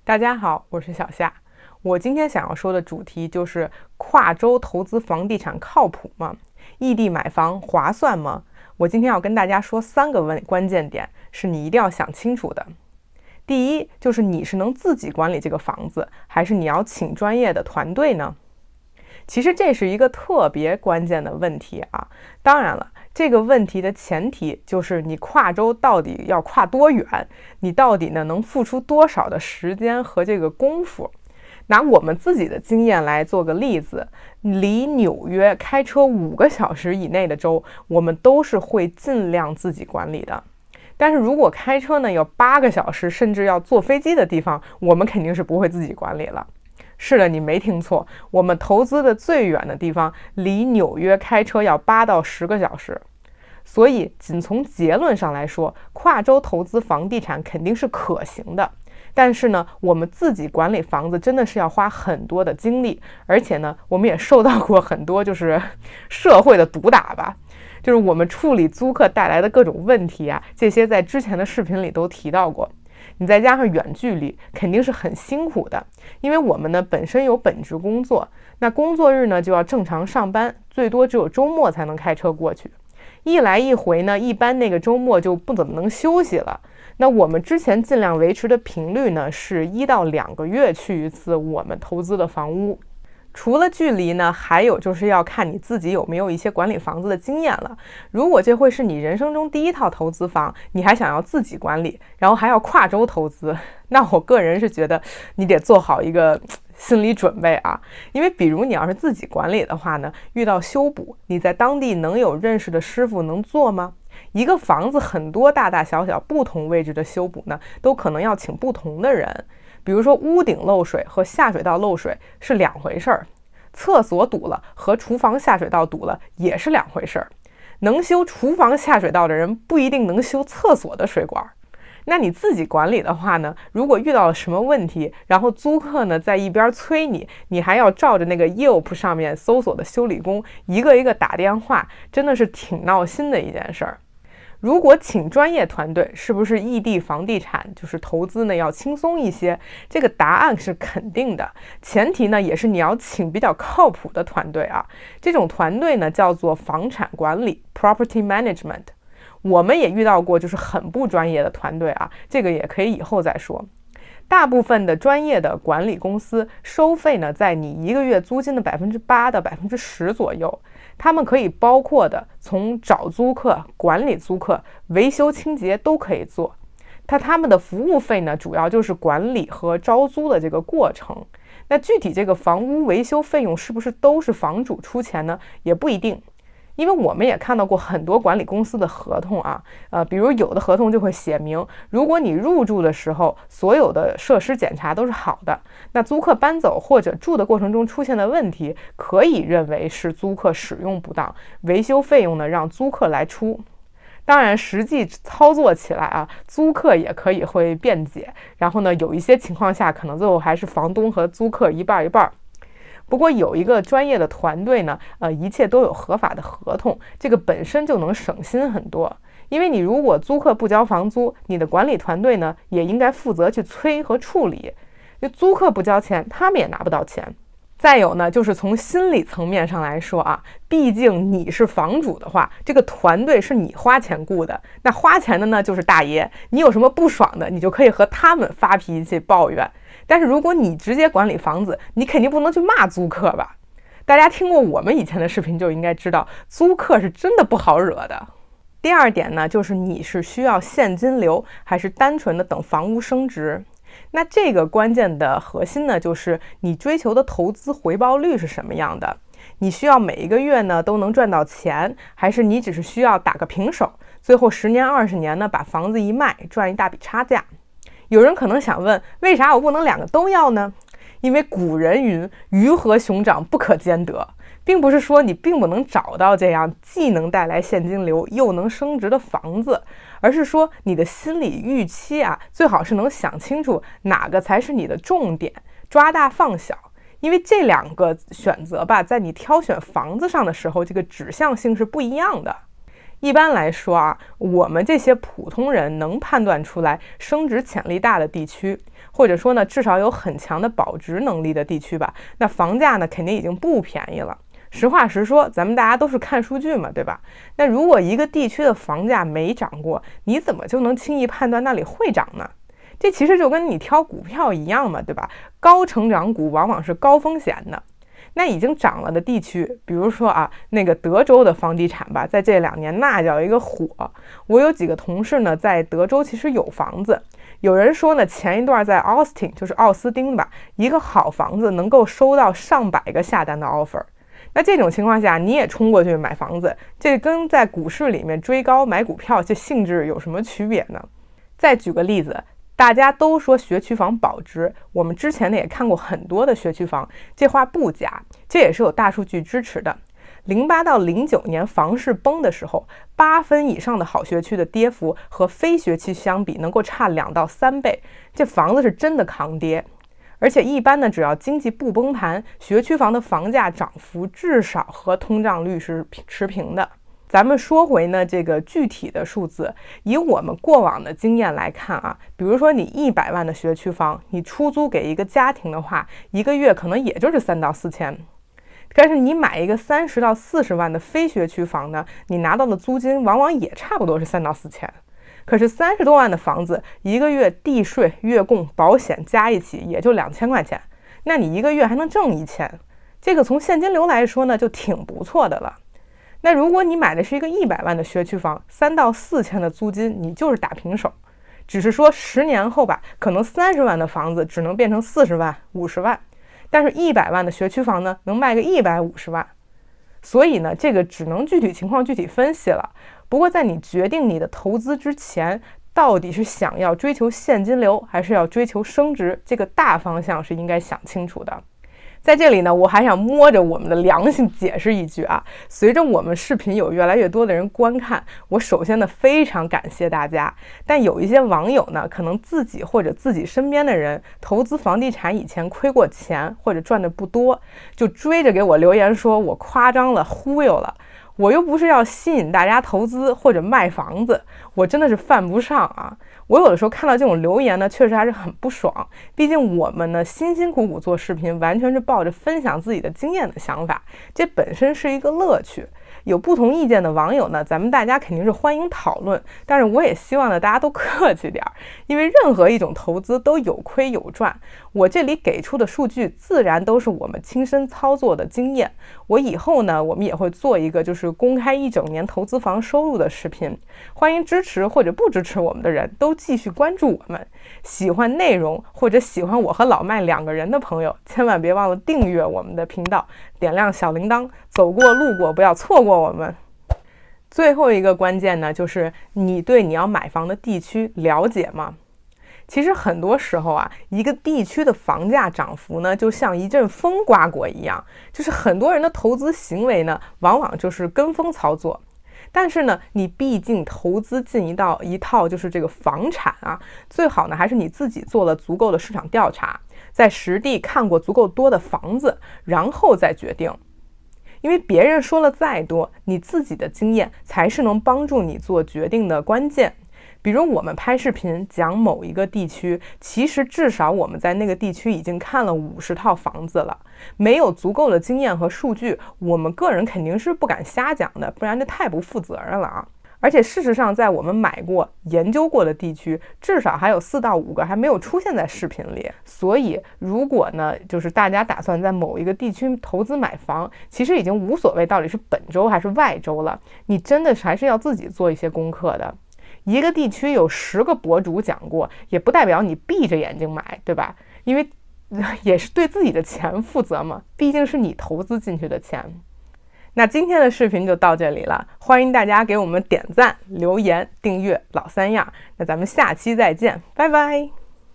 大家好，我是小夏。我今天想要说的主题就是跨州投资房地产靠谱吗？异地买房划算吗？我今天要跟大家说3个关键点，是你一定要想清楚的。第一，就是你是能自己管理这个房子，还是你要请专业的团队呢？其实这是一个特别关键的问题啊。当然了，这个问题的前提就是你跨州到底要跨多远，你到底呢能付出多少的时间和这个功夫。拿我们自己的经验来做个例子，离纽约开车5个小时以内的州，我们都是会尽量自己管理的。但是如果开车呢要8个小时，甚至要坐飞机的地方，我们肯定是不会自己管理了。是的，你没听错，我们投资的最远的地方离纽约开车要8到10个小时。所以仅从结论上来说，跨州投资房地产肯定是可行的。但是呢，我们自己管理房子真的是要花很多的精力，而且呢，我们也受到过很多就是社会的毒打吧。就是我们处理租客带来的各种问题啊，这些在之前的视频里都提到过。你再加上远距离，肯定是很辛苦的，因为我们呢本身有本职工作，那工作日呢就要正常上班，最多只有周末才能开车过去。一来一回呢，一般那个周末就不怎么能休息了。那我们之前尽量维持的频率呢，是1到2个月去一次我们投资的房屋。除了距离呢，还有就是要看你自己有没有一些管理房子的经验了。如果这会是你人生中第一套投资房，你还想要自己管理，然后还要跨州投资，那我个人是觉得你得做好一个心理准备啊。因为比如你要是自己管理的话呢，遇到修补，你在当地能有认识的师傅能做吗？一个房子很多大大小小不同位置的修补呢，都可能要请不同的人。比如说屋顶漏水和下水道漏水是2回事儿，厕所堵了和厨房下水道堵了也是2回事儿。能修厨房下水道的人不一定能修厕所的水管。那你自己管理的话呢，如果遇到了什么问题，然后租客呢在一边催你，你还要照着那个 Yelp 上面搜索的修理工一个一个打电话，真的是挺闹心的一件事儿。如果请专业团队，是不是异地房地产就是投资呢要轻松一些？这个答案是肯定的，前提呢也是你要请比较靠谱的团队啊。这种团队呢叫做房产管理 （Property Management）。我们也遇到过就是很不专业的团队啊，这个也可以以后再说。大部分的专业的管理公司收费呢，在你1个月租金的8%到10%左右。他们可以包括的，从找租客、管理租客、维修清洁都可以做。他们的服务费呢，主要就是管理和招租的这个过程。那具体这个房屋维修费用是不是都是房主出钱呢？也不一定。因为我们也看到过很多管理公司的合同啊，比如有的合同就会写明，如果你入住的时候所有的设施检查都是好的，那租客搬走或者住的过程中出现的问题，可以认为是租客使用不当，维修费用呢让租客来出。当然实际操作起来啊，租客也可以会辩解，然后呢有一些情况下可能最后还是房东和租客一半一半。不过有一个专业的团队呢，一切都有合法的合同，这个本身就能省心很多。因为你如果租客不交房租，你的管理团队呢也应该负责去催和处理。租客不交钱，他们也拿不到钱。再有呢，就是从心理层面上来说啊，毕竟你是房主的话，这个团队是你花钱雇的，那花钱的呢就是大爷，你有什么不爽的，你就可以和他们发脾气抱怨。但是如果你直接管理房子，你肯定不能去骂租客吧？大家听过我们以前的视频就应该知道，租客是真的不好惹的。第2点呢，就是你是需要现金流，还是单纯的等房屋升值？那这个关键的核心呢，就是你追求的投资回报率是什么样的？你需要每一个月呢都能赚到钱，还是你只是需要打个平手，最后10年20年呢把房子一卖，赚一大笔差价？有人可能想问，为啥我不能2个都要呢？因为古人云，鱼和熊掌不可兼得，并不是说你并不能找到这样既能带来现金流又能升值的房子，而是说你的心理预期啊，最好是能想清楚哪个才是你的重点，抓大放小。因为这2个选择吧，在你挑选房子上的时候，这个指向性是不一样的。一般来说啊，我们这些普通人能判断出来升值潜力大的地区，或者说呢至少有很强的保值能力的地区吧，那房价呢肯定已经不便宜了。实话实说，咱们大家都是看数据嘛，对吧？那如果一个地区的房价没涨过，你怎么就能轻易判断那里会涨呢？这其实就跟你挑股票一样嘛，对吧？高成长股往往是高风险的。那已经涨了的地区，比如说那个德州的房地产吧，在这2年那叫一个火。我有几个同事呢，在德州其实有房子。有人说呢，前一段在 Austin， 就是奥斯汀吧，一个好房子能够收到上百个下单的 offer。那这种情况下，你也冲过去买房子，这跟在股市里面追高买股票这性质有什么区别呢？再举个例子，大家都说学区房保值，我们之前呢也看过很多的学区房，这话不假，这也是有大数据支持的。08到09年房市崩的时候，8分以上的好学区的跌幅和非学区相比能够差2到3倍，这房子是真的抗跌。而且一般呢，只要经济不崩盘，学区房的房价涨幅至少和通胀率是持平的。咱们说回呢这个具体的数字，以我们过往的经验来看比如说你100万的学区房，你出租给一个家庭的话，一个月可能也就是3到4千。但是你买一个30到40万的非学区房呢，你拿到的租金往往也差不多是3到4千。可是30多万的房子，一个月地税、月供、保险加一起也就2000块钱，那你一个月还能挣1000，这个从现金流来说呢，就挺不错的了。那如果你买的是一个100万的学区房，3到4千的租金，你就是打平手。只是说10年后吧，可能30万的房子只能变成40万、50万，但是100万的学区房呢，能卖个150万。所以呢，这个只能具体情况具体分析了。不过在你决定你的投资之前，到底是想要追求现金流，还是要追求升值，这个大方向是应该想清楚的。在这里呢，我还想摸着我们的良心解释一句随着我们视频有越来越多的人观看，我首先呢非常感谢大家。但有一些网友呢，可能自己或者自己身边的人投资房地产以前亏过钱，或者赚的不多，就追着给我留言说我夸张了、忽悠了。我又不是要吸引大家投资或者卖房子，我真的是犯不上我有的时候看到这种留言呢，确实还是很不爽。毕竟我们呢辛辛苦苦做视频，完全是抱着分享自己的经验的想法，这本身是一个乐趣。有不同意见的网友呢，咱们大家肯定是欢迎讨论，但是我也希望呢大家都客气点，因为任何一种投资都有亏有赚。我这里给出的数据自然都是我们亲身操作的经验。我以后呢，我们也会做一个就是公开1整年投资房收入的视频，欢迎支持或者不支持我们的人都继续关注我们。喜欢内容或者喜欢我和老麦2个人的朋友，千万别忘了订阅我们的频道，点亮小铃铛，走过路过不要错过我们。最后一个关键呢，就是你对你要买房的地区了解吗？其实很多时候一个地区的房价涨幅呢，就像一阵风刮过一样，就是很多人的投资行为呢，往往就是跟风操作。但是呢，你毕竟投资进一套就是这个房产最好呢还是你自己做了足够的市场调查，在实地看过足够多的房子，然后再决定。因为别人说了再多，你自己的经验才是能帮助你做决定的关键。比如我们拍视频讲某一个地区，其实至少我们在那个地区已经看了50套房子了，没有足够的经验和数据，我们个人肯定是不敢瞎讲的，不然这太不负责任了而且事实上，在我们买过、研究过的地区，至少还有4到5个还没有出现在视频里。所以，如果呢，就是大家打算在某一个地区投资买房，其实已经无所谓到底是本州还是外州了，你真的还是要自己做一些功课的。一个地区有10个博主讲过，也不代表你闭着眼睛买，对吧？因为也是对自己的钱负责嘛，毕竟是你投资进去的钱。那今天的视频就到这里了，欢迎大家给我们点赞、留言、订阅，老三样。那咱们下期再见，拜拜。